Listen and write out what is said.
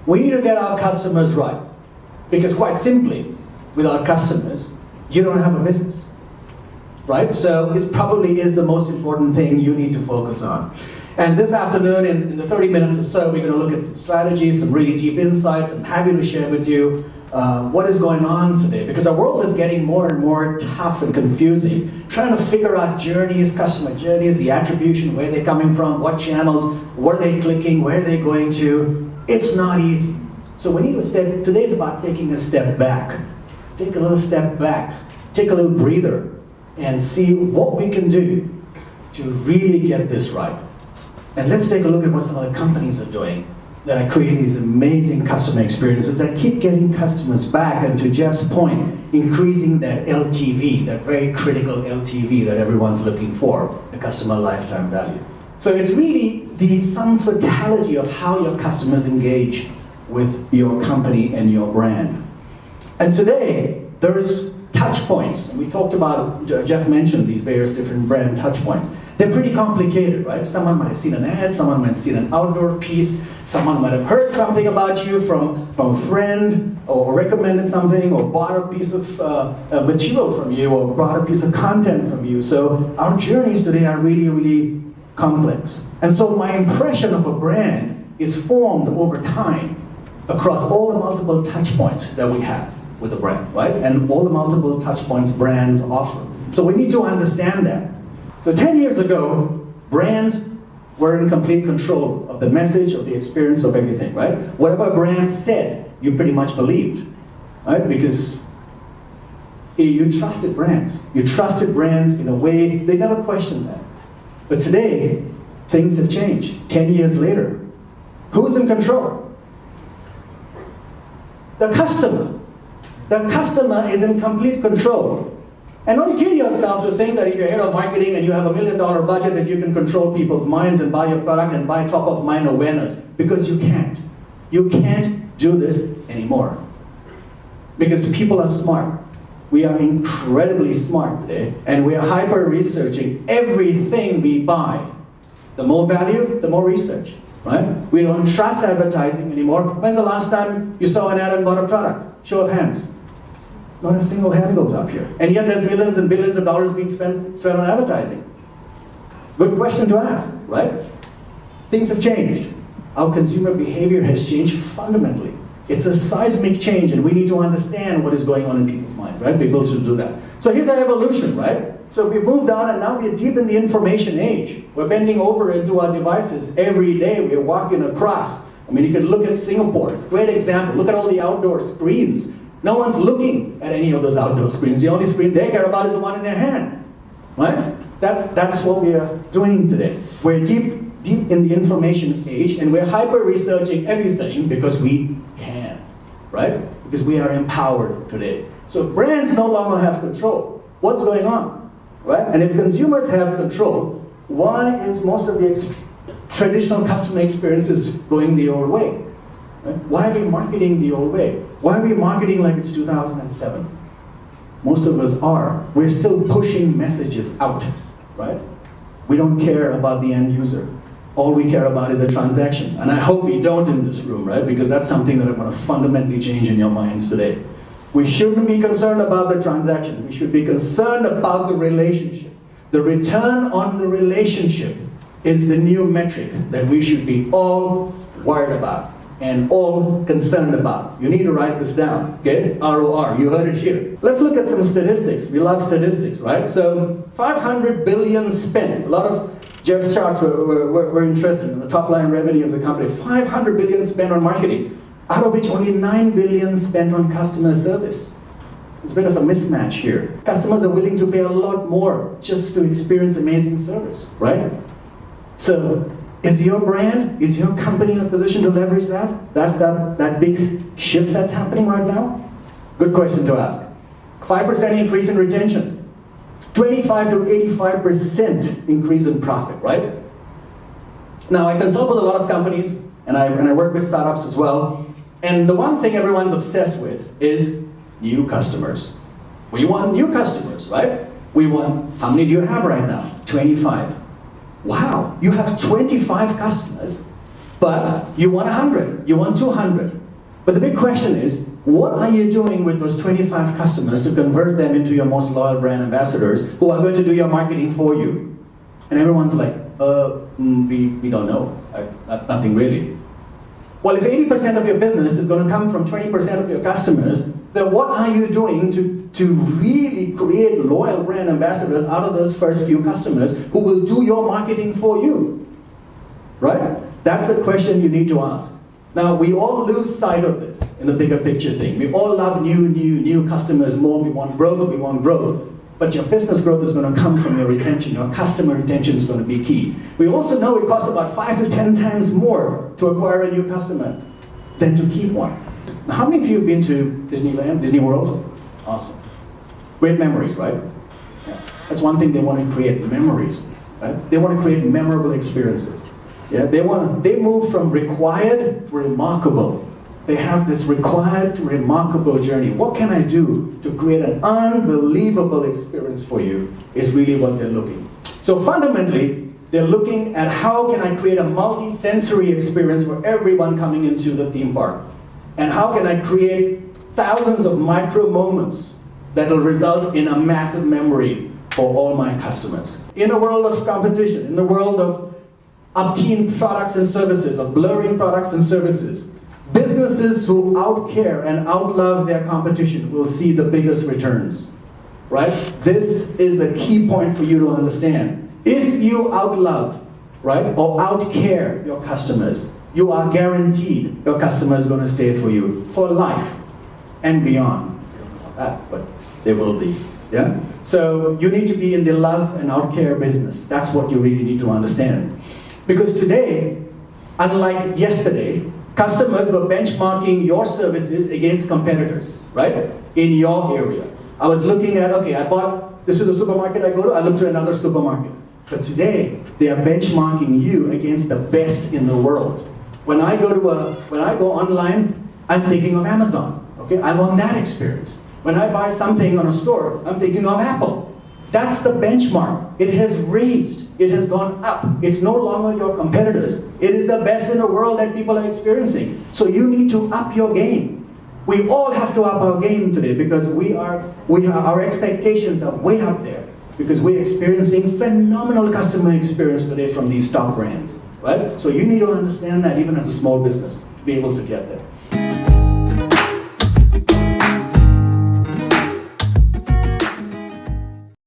We need to get our customers right, because quite simply, without customers, you don't have a business, right? So it probably is the most important thing you need to focus on. And this afternoon, in the 30 minutes or so, we're going to look at some strategies, some really deep insights. I'm happy to share with you what is going on today, because our world is getting more and more tough and confusing, trying to figure out journeys, customer journeys, the attribution, where they're coming from, what channels, what are they clicking, where are they going to. It's not easy. So we need to today's about taking a step back. Take a little step back, take a little breather, and see what we can do to really get this right. And let's take a look at what some of the companies are doing that are creating these amazing customer experiences that keep getting customers back, and to Jeff's point, increasing that LTV, that very critical LTV that everyone's looking for, the customer lifetime value. So it's really the sum totality of how your customers engage with your company and your brand. And today, there's touch points. And we talked about, Jeff mentioned these various different brand touch points. They're pretty complicated, right? Someone might have seen an ad, someone might have seen an outdoor piece, someone might have heard something about you from a friend, or recommended something, or bought a piece of material from you, or bought a piece of content from you. So our journeys today are really, really complex. And so my impression of a brand is formed over time across all the multiple touch points that we have with a brand, right? And all the multiple touch points brands offer. So we need to understand that. So 10 years ago, brands were in complete control of the message, of the experience, of everything, right? Whatever a brand said, you pretty much believed, right? Because you trusted brands. You trusted brands in a way, they never questioned that. But today, things have changed. 10 years later, who's in control? The customer. The customer is in complete control. And don't kid yourself to think that if you're head of marketing and you have $1 million budget that you can control people's minds and buy your product and buy top of mind awareness, because you can't. You can't do this anymore. Because people are smart. We are incredibly smart today, and we are hyper-researching everything we buy. The more value, the more research, right? We don't trust advertising anymore. When's the last time you saw an ad and bought a product? Show of hands. Not a single hand goes up here. And yet there's millions and billions of dollars being spent on advertising. Good question to ask, right? Things have changed. Our consumer behavior has changed fundamentally. It's a seismic change, and we need to understand what is going on in people's minds, right? Be able to do that. So here's our evolution, right? So we moved on, and now we're deep in the information age. We're bending over into our devices every day. We're walking across. I mean, you can look at Singapore. It's a great example. Look at all the outdoor screens. No one's looking at any of those outdoor screens. The only screen they care about is the one in their hand, right? That's what we are doing today. We're deep in the information age, and we're hyper-researching everything because we can, right? Because we are empowered today. So brands no longer have control. What's going on, right? And if consumers have control, why is most of the traditional customer experiences going the old way? Right? Why are we marketing the old way? Why are we marketing like it's 2007? Most of us are. We're still pushing messages out, right? We don't care about the end user. All we care about is a transaction. And I hope we don't in this room, right? Because that's something that I'm going to fundamentally change in your minds today. We shouldn't be concerned about the transaction. We should be concerned about the relationship. The return on the relationship is the new metric that we should be all worried about and all concerned about. You need to write this down, okay? ROR, you heard it here. Let's look at some statistics. We love statistics, right? So 500 billion spent. A lot of Jeff's charts were interesting in the top line revenue of the company. 500 billion spent on marketing, out of which only 9 billion spent on customer service. There's a bit of a mismatch here. Customers are willing to pay a lot more just to experience amazing service, right? So, is your brand, is your company in a position to leverage that big shift that's happening right now? Good question to ask. 5% increase in retention. 25 to 85% increase in profit, right? Now, I consult with a lot of companies, and I work with startups as well, and the one thing everyone's obsessed with is new customers. We want new customers, right? We want, how many do you have right now? 25. wow, you have 25 customers, but you want 100, you want 200. But the big question is, what are you doing with those 25 customers to convert them into your most loyal brand ambassadors who are going to do your marketing for you? And everyone's like, we don't know, nothing really. Well, if 80% of your business is going to come from 20% of your customers, then what are you doing to really create loyal brand ambassadors out of those first few customers who will do your marketing for you? Right? That's a question you need to ask. Now, we all lose sight of this in the bigger picture thing. We all love new customers more. We want growth. But your business growth is going to come from your retention. Your customer retention is going to be key. We also know it costs about 5 to 10 times more to acquire a new customer than to keep one. Now, how many of you have been to Disneyland, Disney World? Awesome. Great memories, right? Yeah. That's one thing they want to create, memories. Right? They want to create memorable experiences. Yeah? They move from required to remarkable. They have this required to remarkable journey. What can I do to create an unbelievable experience for you is really what they're looking. So fundamentally, they're looking at how can I create a multi-sensory experience for everyone coming into the theme park. And how can I create thousands of micro moments that will result in a massive memory for all my customers. In a world of competition, in the world of obtaining products and services, of blurring products and services, businesses who outcare and outlove their competition will see the biggest returns, right? This is a key point for you to understand. If you outlove, right, or outcare your customers, you are guaranteed your customer is going to stay for you for life and beyond. But they will be, yeah? So you need to be in the love and outcare business. That's what you really need to understand. Because today, unlike yesterday, customers were benchmarking your services against competitors, right? In your area. I was looking at, okay, this is the supermarket I go to, I look to another supermarket. But today, they are benchmarking you against the best in the world. When I go online, I'm thinking of Amazon, okay? I want that experience. When I buy something on a store, I'm thinking of Apple. That's the benchmark. It has raised. It has gone up. It's no longer your competitors. It is the best in the world that people are experiencing. So you need to up your game. We all have to up our game today because our expectations are way up there because we're experiencing phenomenal customer experience today from these top brands, right? So you need to understand that even as a small business, to be able to get there.